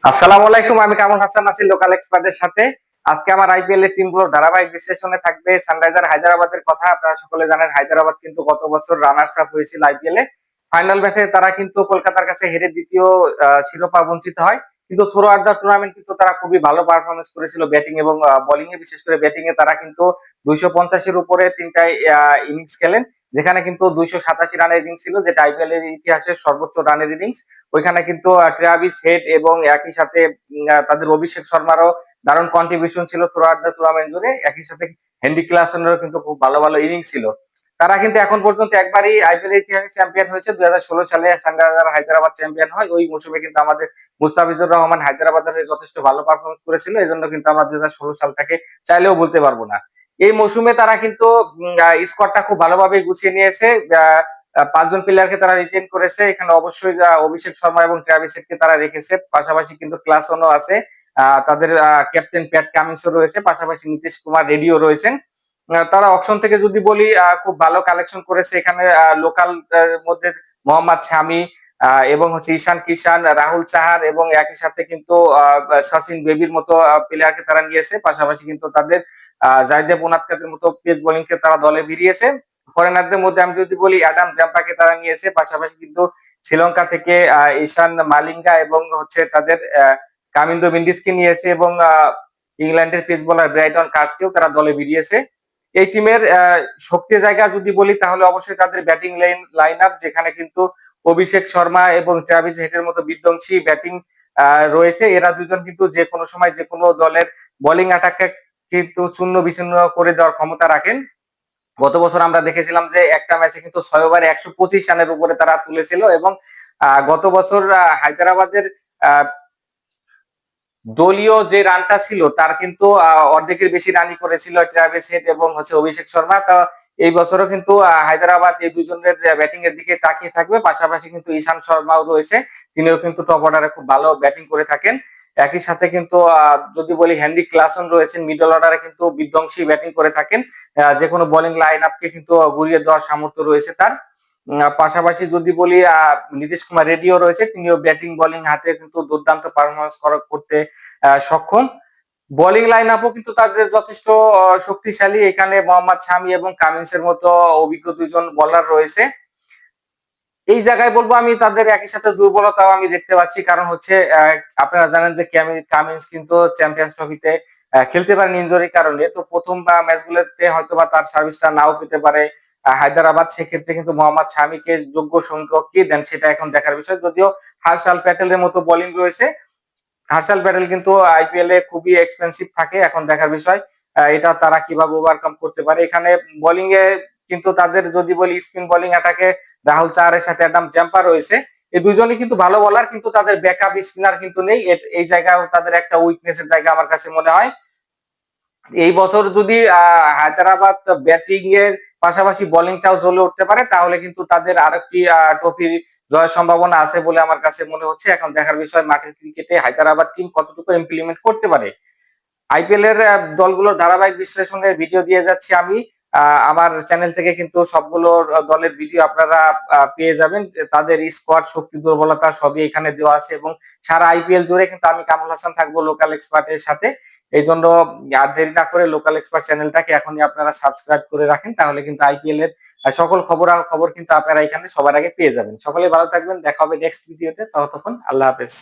আসসালামু আলাইকুম, আমি কামরুল হাসান আছি লোকাল এক্সপার্টের সাথে। আজকে আমার আইপিএল এর টিমগুলোর ধারাবাহিক বিশ্লেষণে থাকবে সানরাইজার হায়দ্রাবাদের কথা। আপনারা সকলে জানেন হায়দ্রাবাদ কিন্তু গত বছর রানার্স আপ হয়েছিল আইপিএল এ। ফাইনাল ম্যাচে তারা কিন্তু কলকাতার কাছে হেরে দ্বিতীয় শিরোপা বঞ্চিত হয়। কিন্তু থ্রু আউট দ্য টুর্নামেন্ট কিন্তু তারা খুবই ভালো পারফরমেন্স করেছিল ব্যাটিং এবং বোলিং এ। বিশেষ করে ব্যাটিং এ তারা কিন্তু 250-এর উপরে তিনটায় ইনিংস খেলেন, যেখানে কিন্তু 287 রানের ইনিংস ছিল, যেটা আইপিএল এর ইতিহাসের সর্বোচ্চ রানের ইনিংস। ওইখানে কিন্তু ট্রাভিস হেড এবং একই সাথে তাদের অভিষেক শর্মারও দারুণ কন্ট্রিবিউশন ছিল থ্রু আউট দ্য টুর্নামেন্ট জুড়ে। একই সাথে হেনরি ক্লাসনেরও কিন্তু খুব ভালো ভালো ইনিংস ছিল। তারা কিন্তু এখন পর্যন্ত একবারই আইপিএল ইতিহাসে চ্যাম্পিয়ন হয়েছে, 2016 সালে সানরাইজার হায়দ্রাবাদ চ্যাম্পিয়ন হয়। ওই মৌসুমে কিন্তু আমাদের মুস্তাফিজুর রহমান হায়দ্রাবাদের হয়ে যথেষ্ট ভালো পারফরমেন্স করেছিল, এই জন্য কিন্তু আমরা 2016 সালটাকে চাইলেও বলতে পারবো না। এই মৌসুমে তারা কিন্তু স্কোয়াডটা খুব ভালোভাবে গুছিয়ে নিয়েছে। পাঁচজন প্লেয়ারকে তারা রিটেন করেছে। এখানে অবশ্যই অভিষেক শর্মা এবং ট্রাভিস হেডকে তারা রেখেছে, পাশাপাশি কিন্তু ক্লাসনও আছে। তাদের ক্যাপ্টেন প্যাট কামিন্সও রয়েছে, পাশাপাশি নীতিশ কুমার রেড্ডিও রয়েছেন। তারা অকশন থেকে যদি বলি, খুব ভালো কালেকশন করেছে। এখানে লোকাল মধ্যে মোহাম্মদ শামি এবং হচ্ছে ঈশান কিষান, রাহুল চাহার এবং একই সাথে কিন্তু সচিন বেবির মতো প্লেয়ারকে তারা নিয়েছে। পাশাপাশি কিন্তু তাদের জায়দেব উনাদকাতের মতো পেস বোলিং কে তারা দলে ভিড়িয়েছে। ফরেনারদের মধ্যে আমি যদি বলি, অ্যাডাম জাম্পাকে তারা নিয়েছে। পাশাপাশি কিন্তু শ্রীলঙ্কা থেকে ঈশান মালিঙ্গা এবং হচ্ছে তাদের কামিন্দো মেন্ডিসকে নিয়েছে, এবং ইংল্যান্ডের পেস বোলার ব্রাইটন কার্সকেও তারা দলে ভিড়িয়েছে। এই টিমের শক্তির জায়গা যদি বলি, তাহলে অবশ্যই তাদের ব্যাটিং লাইন আপ, যেখানে কিন্তু অভিষেক শর্মা এবং ট্রাভিস হেডের মতো বিধ্বংসী ব্যাটিং রয়েছে। এরা দুজন কিন্তু যে কোনো সময় যে কোনো দলের বোলিং অ্যাটাককে কিন্তু চূর্ণ বিচূর্ণ করে দেওয়ার ক্ষমতা রাখেন। গত বছর আমরা দেখেছিলাম যে একটা ম্যাচে কিন্তু 6 ওভারে 125 রানের উপরে তারা তুলেছিল, এবং গত বছর হায়দ্রাবাদের আহ, দলীয় যে রানটা ছিল তার কিন্তু অর্ধেকের বেশি রানই করেছিল ট্রাভিস হেড এবং হচ্ছে অভিষেক শর্মা। তো এই বছরও কিন্তু হায়দ্রাবাদ এই দুজনের ব্যাটিং এর দিকে তাকিয়ে থাকবে। পাশাপাশি কিন্তু ঈশান শর্মাও রয়েছে, তিনিও কিন্তু টপ অর্ডারে খুব ভালো ব্যাটিং করে থাকেন। একই সাথে কিন্তু যদি বলি, হেনরি ক্লাসন রয়েছেন মিডল অর্ডারে, কিন্তু বিধ্বংসী ব্যাটিং করে থাকেন। যে কোনো বোলিং লাইন আপকে কিন্তু ঘুরিয়ে দেওয়ার সামর্থ্য রয়েছে তার। পাশাপাশি যদি বলি, নীতিশ কুমার রেড্ডিও রয়েছে, তিনিও ব্যাটিং বোলিং হাতে কিন্তু দুর্দান্ত পারফরমেন্স করতে সক্ষম। বোলিং লাইন আপও কিন্তু তাদের যথেষ্ট শক্তিশালী। এখানে মোহাম্মদ শামি এবং কামিন্সের মতো অভিজ্ঞ দুইজন বোলার রয়েছে। এই জায়গায় বলবো আমি তাদের একই সাথে দুর্বলতাও আমি দেখতে পাচ্ছি, কারণ হচ্ছে আপনারা জানেন যে কামিন্স কিন্তু চ্যাম্পিয়ন্স ট্রফিতে খেলতে পারেন ইনজুরির কারণে। তো প্রথম ম্যাচগুলোতে হয়তোবা তার সার্ভিসটা নাও পেতে পারে হায়দ্রাবাদ। সেক্ষেত্রে কিন্তু মোহাম্মদ শামিকে যোগ্য সংখ্যক কি দেন সেটা এখন দেখার বিষয়। যদিও হার্ষাল প্যাটেলের মতো বোলিং রয়েছে, হার্ষাল প্যাটেল কিন্তু আইপিএল এ খুবই এক্সপেন্সিভ থাকে। এখন দেখার বিষয় এটা তারা কিভাবে ওভারকাম করতে পারে। এখানে বোলিং এ কিন্তু তাদের যদি বলি, স্পিন বোলিং অ্যাটাকে রাহুল চাহারের সাথে অ্যাডাম জাম্পা রয়েছে। এই দুজনই কিন্তু ভালো বলার, কিন্তু তাদের ব্যাকআপ স্পিনার কিন্তু নেই। এই জায়গায় তাদের একটা উইকনেসের জায়গা আমার কাছে মনে হয়। এই বছর যদি হায়দ্রাবাদ ব্যাটিং এর পাশাপাশি বোলিংটাও জ্বলে উঠতে পারে, তাহলে কিন্তু তাদের আরেকটি ট্রফি জয়ের সম্ভাবনা আছে বলে আমার কাছে মনে হচ্ছে। এখন দেখার বিষয় মাঠের ক্রিকেটে হায়দ্রাবাদ টিম কতটুকু ইমপ্লিমেন্ট করতে পারে। আইপিএল এর দলগুলোর ধারাবাহিক বিশ্লেষণের ভিডিও দিয়ে যাচ্ছি আমি। আমার চ্যানেল থেকে কিন্তু সবগুলো দলের ভিডিও আপনারা পেয়ে যাবেন। তাদের স্কোয়াড, শক্তি, দুর্বলতা সবই এখানে দেওয়া আছে, এবং সারা আইপিএল জুড়ে কিন্তু আমি কামরুল হাসান থাকবো লোকাল এক্সপার্টের সাথে। এই জন্য আর দেরি না করে লোকাল এক্সপার্ট চ্যানেলটাকে এখনই আপনারা সাবস্ক্রাইব করে রাখেন, তাহলে কিন্তু আইপিএল এর সকল খবর কিন্তু আপনারা এখানে সবার আগে পেয়ে যাবেন। সকলে ভালো থাকবেন, দেখা হবে নেক্সট ভিডিওতে। ততক্ষণ আল্লাহ হাফেজ।